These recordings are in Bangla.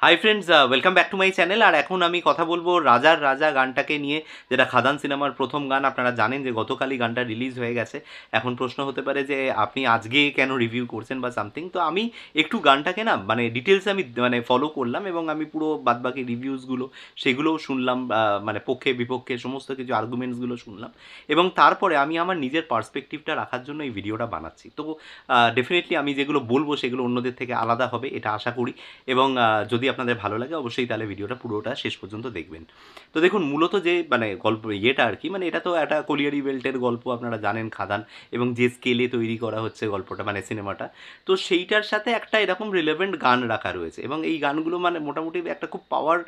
High friends, welcome back to my channel. আর এখন আমি কথা বলবো রাজার রাজা গানটাকে নিয়ে, যেটা খাদান সিনেমার প্রথম গান। আপনারা জানেন যে গতকালই গানটা রিলিজ হয়ে গেছে। এখন প্রশ্ন হতে পারে যে আপনি আজকে কেন রিভিউ করছেন বা সামথিং। তো আমি একটু গানটাকে না মানে ডিটেলস আমি মানে ফলো করলাম এবং আমি পুরো বাদবাকি রিভিউসগুলো সেগুলোও শুনলাম, মানে পক্ষে বিপক্ষে সমস্ত কিছু আর্গুমেন্টসগুলো শুনলাম এবং তারপরে আমি আমার নিজের পার্সপেক্টিভটা রাখার জন্য এই ভিডিওটা বানাচ্ছি। তো ডেফিনেটলি আমি যেগুলো বলবো সেগুলো অন্যদের থেকে আলাদা হবে, এটা আশা করি। এবং যদি আপনাদের ভালো লাগে অবশ্যই তাহলে ভিডিওটা পুরোটা শেষ পর্যন্ত দেখবেন। তো দেখুন, মূলত যে মানে গল্প ইয়েটা আর কি, মানে এটা তো একটা কলিয়ারি বেল্টের গল্প, আপনারা জানেন খাদান, এবং যে স্কেলে তৈরি করা হচ্ছে গল্পটা মানে সিনেমাটা, তো সেইটার সাথে একটা এরকম রিলেভেন্ট গান রাখা রয়েছে এবং এই গানগুলো মানে মোটামুটি একটা খুব পাওয়ার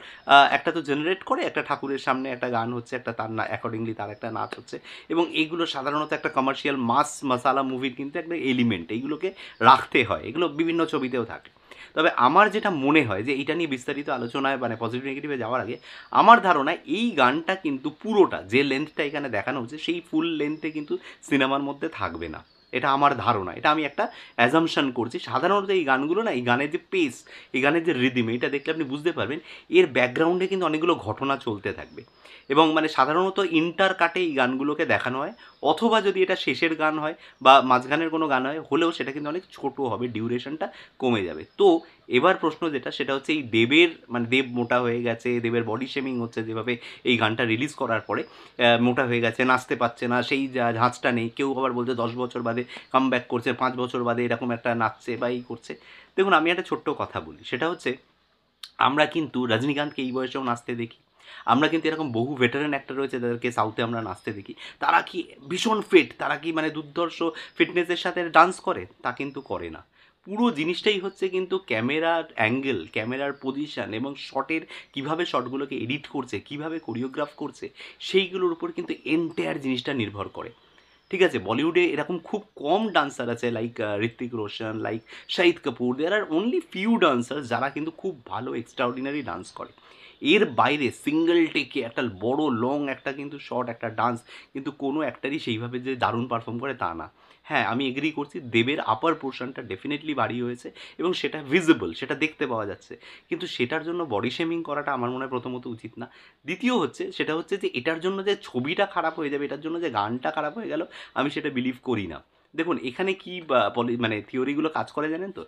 একটা তো জেনারেট করে। একটা ঠাকুরের সামনে একটা গান হচ্ছে, একটা তার না অ্যাকর্ডিংলি তার একটা নাচ হচ্ছে, এবং এইগুলো সাধারণত একটা কমার্শিয়াল মাস মশালা মুভির কিন্তু একটা এলিমেন্ট, এইগুলোকে রাখতে হয়, এগুলো বিভিন্ন ছবিতেও থাকে। তবে আমার যেটা মনে হয় যে এইটা নিয়ে বিস্তারিত আলোচনায় মানে পজিটিভ নেগেটিভে যাওয়ার আগে আমার ধারণা এই গানটা কিন্তু পুরোটা যে লেন্থটা এখানে দেখানো হচ্ছে সেই ফুল লেন্থে কিন্তু সিনেমার মধ্যে থাকবে না। এটা আমার ধারণা, এটা আমি একটা অ্যাজামশন করছি। সাধারণত এই গানগুলো না, এই গানের যে পেস, এই গানের যে রিদিম, এটা দেখলে আপনি বুঝতে পারবেন এর ব্যাকগ্রাউন্ডে কিন্তু অনেকগুলো ঘটনা চলতে থাকবে এবং মানে সাধারণত ইন্টার কাটে এই গানগুলোকে দেখানো হয়, অথবা যদি এটা শেষের গান হয় বা মাঝখানের কোনো গান হয় হলেও সেটা কিন্তু অনেক ছোট হবে, ডিউরেশনটা কমে যাবে। তো এবার প্রশ্ন যেটা সেটা হচ্ছে এই দেবের মানে দেব মোটা হয়ে গেছে, দেবের বডি শেমিং হচ্ছে যেভাবে এই গানটা রিলিজ করার পরে, মোটা হয়ে গেছে, নাচতে পারছে না, সেই ঝাঁচটা নেই। কেউ আবার বলছে 10 বছর বাদে কাম ব্যাক করছে, 5 বছর বাদে এরকম একটা নাচছে বা এই করছে। দেখুন, আমি একটা ছোট্ট কথা বলি, সেটা হচ্ছে আমরা কিন্তু রজনীকান্তকে এই বয়সেও নাচতে দেখি। আমরা কিন্তু এরকম বহু ভেটারেন অ্যাক্টর রয়েছে যাদেরকে সাউথে আমরা নাচতে দেখি। তারা কি ভীষণ ফিট, তারা কি মানে দুর্ধর্ষ ফিটনেসের সাথে ডান্স করে? তা কিন্তু করে না। পুরো জিনিসটাই হচ্ছে কিন্তু ক্যামেরার অ্যাঙ্গেল, ক্যামেরার পজিশন এবং শটের কীভাবে শটগুলোকে এডিট করছে, কীভাবে কোরিওগ্রাফ করছে, সেইগুলোর উপর কিন্তু এন্টায়ার জিনিসটা নির্ভর করে। ঠিক আছে, বলিউডে এরকম খুব কম ডান্সার আছে, লাইক ঋত্বিক রোশন, লাইক শাহিদ কাপুর। দেয়ার আর অনলি ফিউ ডান্সার যারা কিন্তু খুব ভালো এক্সট্রাঅর্ডিনারি ডান্স করে। এর বাইরে সিঙ্গেল টেকে একটা বড় লং একটা কিন্তু শর্ট একটা ডান্স কিন্তু কোনো একটারই সেইভাবে যে দারুণ পারফর্ম করে তা না। হ্যাঁ, আমি এগ্রি করছি, দেবের আপার পোর্শনটা ডেফিনেটলি ভারী হয়েছে এবং সেটা ভিজিবল, সেটা দেখতে পাওয়া যাচ্ছে। কিন্তু সেটার জন্য বডি শেমিং করাটা আমার মনে হয় প্রথমত উচিত না। দ্বিতীয় হচ্ছে সেটা হচ্ছে যে এটার জন্য যে ছবিটা খারাপ হয়ে যাবে, এটার জন্য যে গানটা খারাপ হয়ে গেল, আমি সেটা বিলিভ করি না। দেখুন, এখানে কি মানে থিওরিগুলো কাজ করে জানেন তো?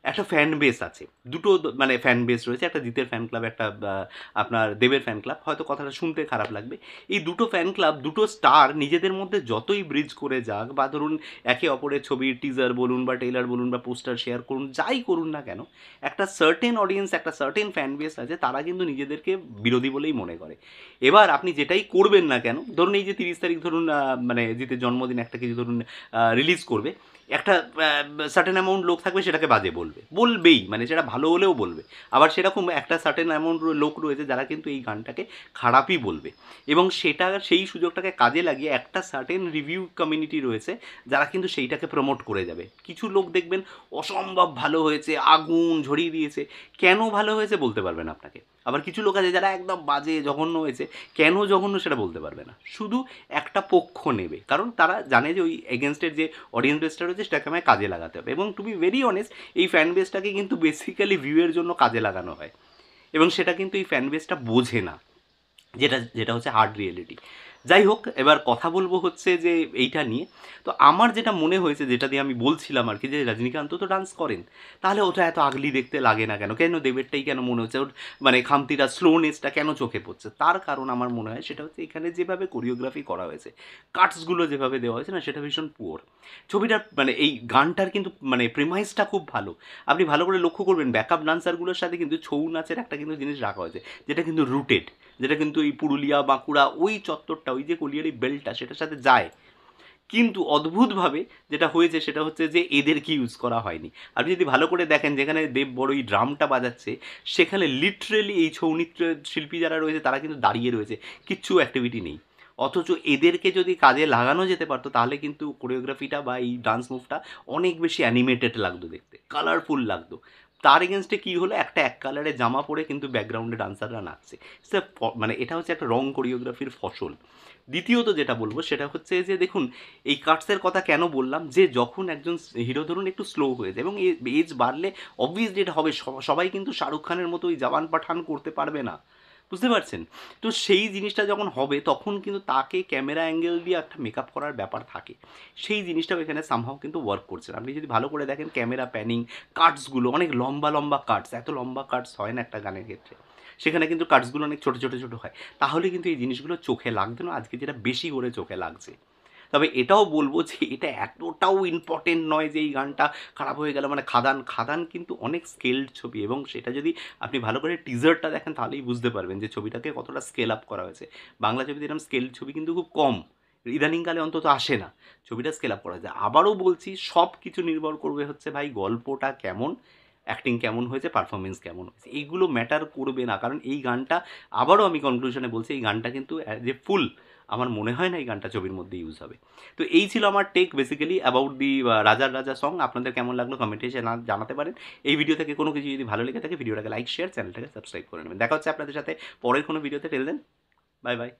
একটা ফ্যান বেস আছে, দুটো মানে ফ্যান বেস রয়েছে, একটা জিতের ফ্যান ক্লাব, একটা আপনার দেবের ফ্যান ক্লাব। হয়তো কথাটা শুনতে খারাপ লাগবে। এই দুটো ফ্যান ক্লাব, দুটো স্টার নিজেদের মধ্যে যতই ব্রিজ করে যাক বা ধরুন একে অপরের ছবির টিজার বলুন বা ট্রেলার বলুন বা পোস্টার শেয়ার করুন, যাই করুন না কেন, একটা সার্টেন অডিয়েন্স, একটা সার্টেন ফ্যান বেস আছে, তারা কিন্তু নিজেদেরকে বিরোধী বলেই মনে করে। এবার আপনি যেটাই করবেন না কেন, ধরুন এই যে 30 তারিখ ধরুন মানে জিতের জন্মদিন একটা কিছু ধরুন রিলিজ করবে, একটা সার্টেন অ্যামাউন্ট লোক থাকবে সেটাকে বাজে বলবে, বলবেই, মানে সেটা ভালো হলেও বলবে। আবার সেরকম একটা সার্টেন অ্যামাউন্ট লোক রয়েছে যারা কিন্তু এই গানটাকে খারাপই বলবে, এবং সেটা সেই সুযোগটাকে কাজে লাগিয়ে একটা সার্টেন রিভিউ কমিউনিটি রয়েছে যারা কিন্তু সেইটাকে প্রমোট করে যাবে। কিছু লোক দেখবেন অসম্ভব ভালো হয়েছে, আগুন ঝরিয়ে দিয়েছে, কেন ভালো হয়েছে বলতে পারবেন আপনাকে। আবার কিছু লোক আছে যারা একদম বাজে জঘন্য হয়েছে, কেন জঘন্য সেটা বলতে পারবে না, শুধু একটা পক্ষ নেবে, কারণ তারা জানে যে ওই এগেনস্টের যে অডিয়েন্স বেসটা রয়েছে সেটাকে আমায় কাজে লাগাতে হবে। এবং টু বি ভেরি অনেস্ট, এই ফ্যান বেসটাকে কিন্তু বেসিক্যালি ভিউয়ের জন্য কাজে লাগানো হয় এবং সেটা কিন্তু এই ফ্যান বেসটা বোঝে না, যেটা যেটা হচ্ছে হার্ড রিয়েলিটি। যাই হোক, এবার কথা বলবো হচ্ছে যে এইটা নিয়ে। তো আমার যেটা মনে হয়েছে, যেটা দিয়ে আমি বলছিলাম আর কি, যে রজনীকান্ত তো ডান্স করেন, তাহলে ওটা এত আগলি দেখতে লাগে না কেন? কেন দেবেরটাই কেন মনে হচ্ছে ওর মানে খামতিটা, স্লোনেসটা কেন চোখে পড়ছে? তার কারণ আমার মনে হয় সেটা হচ্ছে এখানে যেভাবে কোরিওগ্রাফি করা হয়েছে, কাটসগুলো যেভাবে দেওয়া হয়েছে না, সেটা ভীষণ পুয়ার। ছবিটার মানে এই গানটার কিন্তু মানে প্রিমাইসটা খুব ভালো। আপনি ভালো করে লক্ষ্য করবেন ব্যাকআপ ডান্সারগুলোর সাথে কিন্তু ছৌ নাচের একটা কিন্তু জিনিস রাখা হয়েছে, যেটা কিন্তু রুটেড, যেটা কিন্তু এই পুরুলিয়া বাঁকুড়া ওই চত্বরটা, ওই যে কলিয়ারি বেল্টটা, সেটার সাথে যায়। কিন্তু অদ্ভুতভাবে যেটা হয়েছে সেটা হচ্ছে যে এদেরকে ইউজ করা হয়নি। আপনি যদি ভালো করে দেখেন, যেখানে দেব বড় এই ড্রামটা বাজাচ্ছে, সেখানে লিটারেলি এই ছৌ নৃত্য শিল্পী যারা রয়েছে তারা কিন্তু দাঁড়িয়ে রয়েছে, কিচ্ছু অ্যাক্টিভিটি নেই। অথচ এদেরকে যদি কাজে লাগানো যেতে পারতো তাহলে কিন্তু কোরিওগ্রাফিটা বা এই ডান্স মুভটা অনেক বেশি অ্যানিমেটেড লাগতো দেখতে, কালারফুল লাগতো। তার এগেনস্টে কী হলো, একটা এক কালারের জামা পরে কিন্তু ব্যাকগ্রাউন্ডে ডান্সাররা নাচছে। মানে এটা হচ্ছে একটা রং কোরিওগ্রাফির ফসল। দ্বিতীয়ত যেটা বলবো সেটা হচ্ছে যে দেখুন, এই কাটসের কথা কেন বললাম, যে যখন একজন হিরো ধরুন একটু স্লো হয়ে যায় এবং এজ বাড়লে অবভিয়াসলি এটা হবে, সবাই কিন্তু শাহরুখ খানের মতো ওই জওয়ান পাঠান করতে পারবে না, বুঝতে পারছেন? তো সেই জিনিসটা যখন হবে তখন কিন্তু তাকে ক্যামেরা অ্যাঙ্গেল দিয়ে একটা মেকআপ করার ব্যাপার থাকে, সেই জিনিসটাও এখানে সামহাও কিন্তু ওয়ার্ক করছে। আপনি যদি ভালো করে দেখেন ক্যামেরা প্যানিং, কাটসগুলো অনেক লম্বা লম্বা কাটস, এত লম্বা কাটস হয় না একটা গানের ক্ষেত্রে, সেখানে কিন্তু কাটসগুলো অনেক ছোটো ছোটো ছোটো হয়, তাহলে কিন্তু এই জিনিসগুলো চোখে লাগতো না, আজকে যেটা বেশি করে চোখে লাগছে। তবে এটাও বলবো যে এটা এতটাও ইম্পর্টেন্ট নয় যে এই গানটা খারাপ হয়ে গেল মানে খাদান, খাদান কিন্তু অনেক স্কেলড ছবি, এবং সেটা যদি আপনি ভালো করে টিজারটা দেখেন তাহলেই বুঝতে পারবেন যে ছবিটাকে কতটা স্কেল আপ করা হয়েছে। বাংলা ছবিতে এরকম স্কেলড ছবি কিন্তু খুব কম, ইদানিংকালে অন্তত আসে না, ছবিটা স্কেল আপ করা যায়। আবারও বলছি, সব কিছু নির্ভর করবে হচ্ছে ভাই গল্পটা কেমন, অ্যাক্টিং কেমন হয়েছে, পারফরমেন্স কেমন হয়েছে, এইগুলো ম্যাটার করবে না। কারণ এই গানটা, আবারও আমি কনক্লুশনে বলছি, এই গানটা কিন্তু যে ফুল, আমার মনে হয় না এই গানটা ছবির মধ্যে ইউজ হবে। তো এই ছিল আমার টেক বেসিক্যালি অ্যাবাউট দি রাজার রাজা সং। আপনাদের কেমন লাগলো কমেন্টে এসে জানাতে পারেন। এই ভিডিও থেকে কোনো কিছু যদি ভালো লেগে থাকে ভিডিওটাকে লাইক, শেয়ার, চ্যানেলটাকে সাবস্ক্রাইব করে নেবেন। দেখা হচ্ছে আপনাদের সাথে পরের কোনো ভিডিওতে। টেল দেন, বাই বাই।